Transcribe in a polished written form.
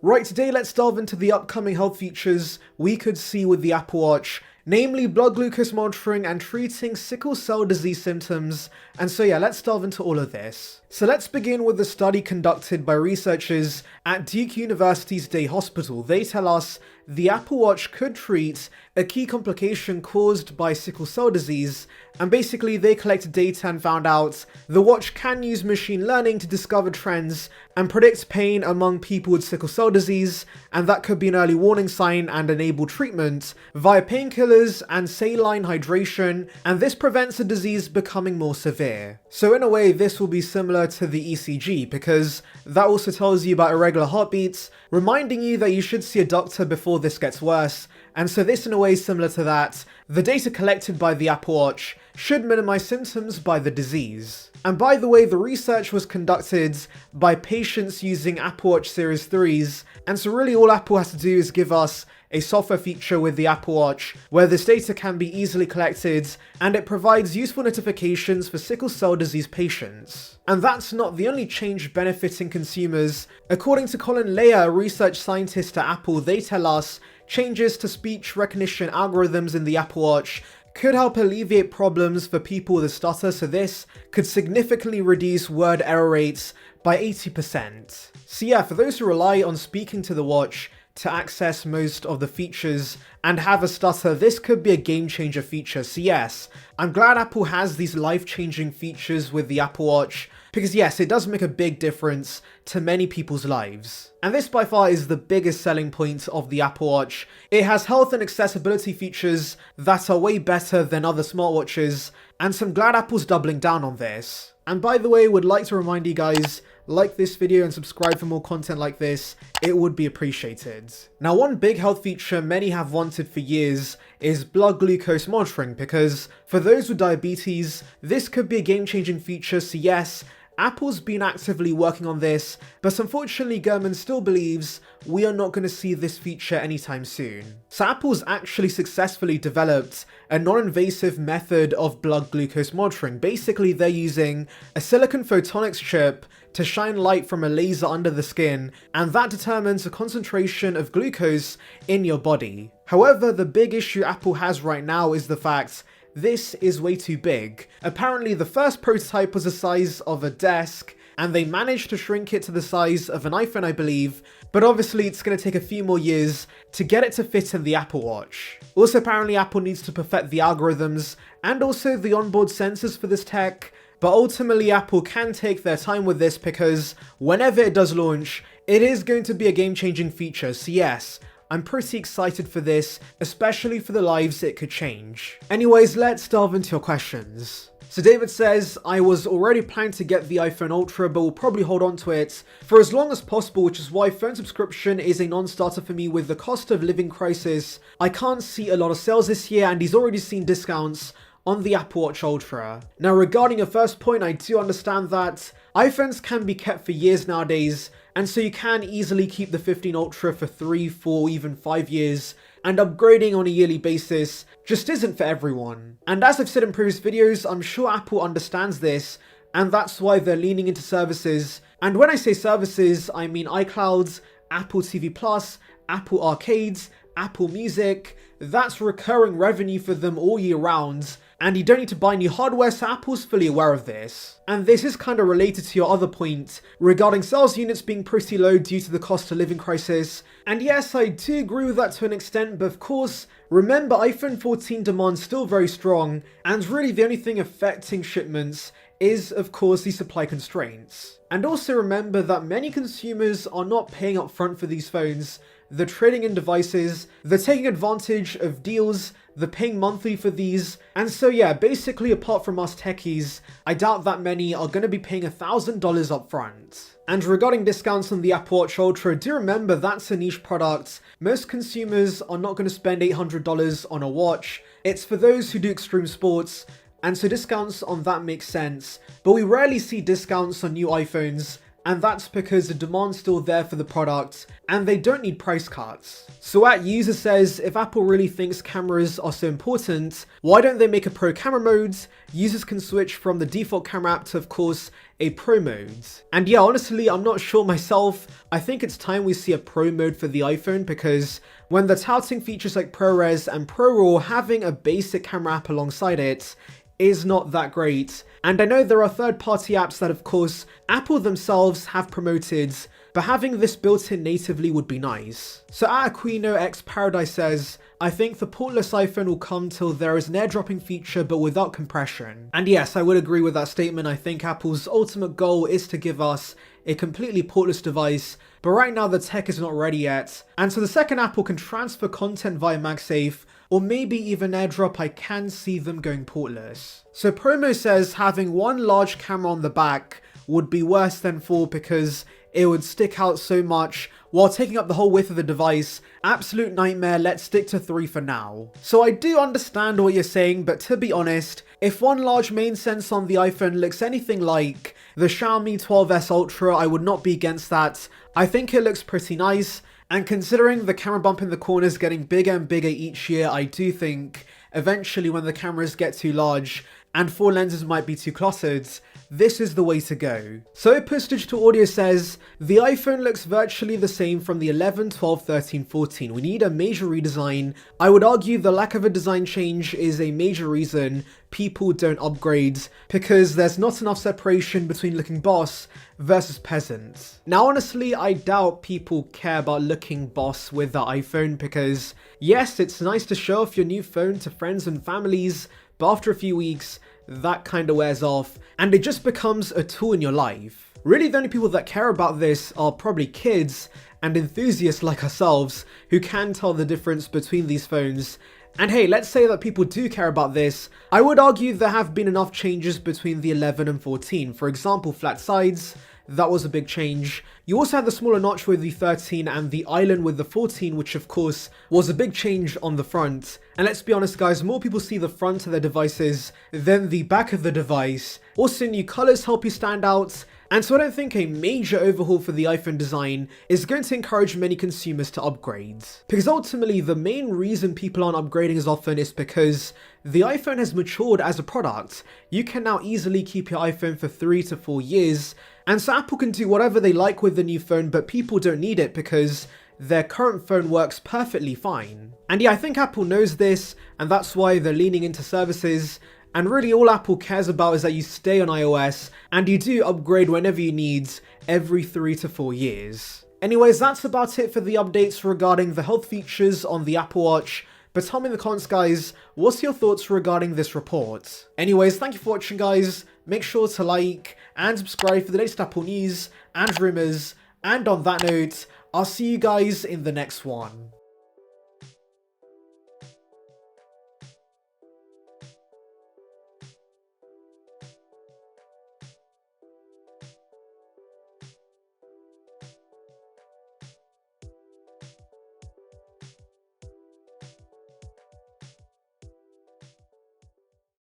Right, today let's delve into the upcoming health features we could see with the Apple Watch, namely blood glucose monitoring and treating sickle cell disease symptoms. And so yeah, let's delve into all of this. So let's begin with the study conducted by researchers at Duke University's Day Hospital. They tell us the Apple Watch could treat a key complication caused by sickle cell disease, and basically they collected data and found out the watch can use machine learning to discover trends and predict pain among people with sickle cell disease, and that could be an early warning sign and enable treatment via painkillers and saline hydration, and this prevents the disease becoming more severe. So in a way, this will be similar to the ECG, because that also tells you about irregular heartbeats, reminding you that you should see a doctor before this gets worse. And so this in a way is similar to that. The data collected by the Apple Watch should minimize symptoms by the disease. And by the way, the research was conducted by patients using Apple Watch Series 3s, and so really all Apple has to do is give us a software feature with the Apple Watch where this data can be easily collected, and it provides useful notifications for sickle cell disease patients. And that's not the only change benefiting consumers. According to Colin Leah, a research scientist at Apple, they tell us changes to speech recognition algorithms in the Apple Watch could help alleviate problems for people with a stutter, so this could significantly reduce word error rates by 80%. So yeah, for those who rely on speaking to the watch to access most of the features and have a stutter, this could be a game-changer feature. So yes, I'm glad Apple has these life-changing features with the Apple Watch, because yes, it does make a big difference to many people's lives. And this by far is the biggest selling point of the Apple Watch. It has health and accessibility features that are way better than other smartwatches, and so I'm glad Apple's doubling down on this. And by the way, would like to remind you guys, like this video and subscribe for more content like this, it would be appreciated. Now, one big health feature many have wanted for years is blood glucose monitoring, because for those with diabetes, this could be a game-changing feature. So yes, Apple's been actively working on this, but unfortunately Gurman still believes we are not going to see this feature anytime soon. So Apple's actually successfully developed a non-invasive method of blood glucose monitoring. Basically, they're using a silicon photonics chip to shine light from a laser under the skin, and that determines the concentration of glucose in your body. However, the big issue Apple has right now is the fact this is way too big. Apparently, the first prototype was the size of a desk, and they managed to shrink it to the size of an iPhone, I believe, but obviously it's going to take a few more years to get it to fit in the Apple Watch. Also, apparently Apple needs to perfect the algorithms and also the onboard sensors for this tech, but ultimately Apple can take their time with this, because whenever it does launch, it is going to be a game-changing feature. So yes, I'm pretty excited for this, especially for the lives it could change. Anyways, let's delve into your questions. So David says, I was already planning to get the iPhone Ultra, but will probably hold on to it for as long as possible, which is why phone subscription is a non-starter for me with the cost of living crisis. I can't see a lot of sales this year, and he's already seen discounts on the Apple Watch Ultra. Now, regarding your first point, I do understand that iPhones can be kept for years nowadays, and so you can easily keep the 15 Ultra for 3, 4, even 5 years, and upgrading on a yearly basis just isn't for everyone. And as I've said in previous videos, I'm sure Apple understands this, and that's why they're leaning into services. And when I say services, I mean iCloud, Apple TV Plus, Apple Arcades, Apple Music. That's recurring revenue for them all year round, and you don't need to buy new hardware, so Apple's fully aware of this. And this is kind of related to your other point regarding sales units being pretty low due to the cost of living crisis. And yes, I do agree with that to an extent, but of course, remember iPhone 14 demand's still very strong, and really the only thing affecting shipments is of course the supply constraints. And also remember that many consumers are not paying up front for these phones. They're trading in devices, they're taking advantage of deals, they're paying monthly for these, and so yeah, basically apart from us techies, I doubt that many are going to be paying $1,000 up front. And regarding discounts on the Apple Watch Ultra, do remember that's a niche product. Most consumers are not going to spend $800 on a watch. It's for those who do extreme sports, and so discounts on that make sense, but we rarely see discounts on new iPhones, and that's because the demand's still there for the product and they don't need price cuts. So at User says, if Apple really thinks cameras are so important, why don't they make a pro camera mode? Users can switch from the default camera app to, of course, a pro mode. And yeah, honestly, I'm not sure myself. I think it's time we see a pro mode for the iPhone, because when they're touting features like ProRes and ProRAW, having a basic camera app alongside it is not that great. And I know there are third-party apps that, of course, Apple themselves have promoted, but having this built in natively would be nice. So at Aquino X Paradise says, I think the portless iPhone will come till there is an airdropping feature but without compression. And yes, I would agree with that statement. I think Apple's ultimate goal is to give us a completely portless device, but right now the tech is not ready yet. And so the second Apple can transfer content via MagSafe, or maybe even AirDrop, I can see them going portless. So Promo says having one large camera on the back would be worse than 4 because it would stick out so much while taking up the whole width of the device. Absolute nightmare, let's stick to 3 for now. So I do understand what you're saying, but to be honest, if one large main sensor on the iPhone looks anything like the Xiaomi 12S Ultra, I would not be against that. I think it looks pretty nice, and considering the camera bump in the corners getting bigger and bigger each year, I do think eventually when the cameras get too large and 4 lenses might be too cluttered, this is the way to go. So Push Digital Audio says, the iPhone looks virtually the same from the 11, 12, 13, 14. We need a major redesign. I would argue the lack of a design change is a major reason people don't upgrade, because there's not enough separation between looking boss versus peasant. Now honestly, I doubt people care about looking boss with the iPhone, because yes, it's nice to show off your new phone to friends and families, but after a few weeks, that kind of wears off and it just becomes a tool in your life. Really, the only people that care about this are probably kids and enthusiasts like ourselves who can tell the difference between these phones. And hey, let's say that people do care about this. I would argue there have been enough changes between the 11 and 14. For example, flat sides, that was a big change. You also had the smaller notch with the 13 and the island with the 14, which of course was a big change on the front. And let's be honest guys, more people see the front of their devices than the back of the device. Also, new colors help you stand out. And so I don't think a major overhaul for the iPhone design is going to encourage many consumers to upgrade. Because ultimately, the main reason people aren't upgrading as often is because the iPhone has matured as a product. You can now easily keep your iPhone for 3 to 4 years. And so Apple can do whatever they like with the new phone, but people don't need it because their current phone works perfectly fine. And yeah, I think Apple knows this, and that's why they're leaning into services. And really all Apple cares about is that you stay on iOS and you do upgrade whenever you need, every 3 to 4 years. Anyways, that's about it for the updates regarding the health features on the Apple Watch. But tell me in the comments guys, what's your thoughts regarding this report? Anyways, thank you for watching guys. Make sure to like and subscribe for the latest Apple news and rumors. And on that note, I'll see you guys in the next one.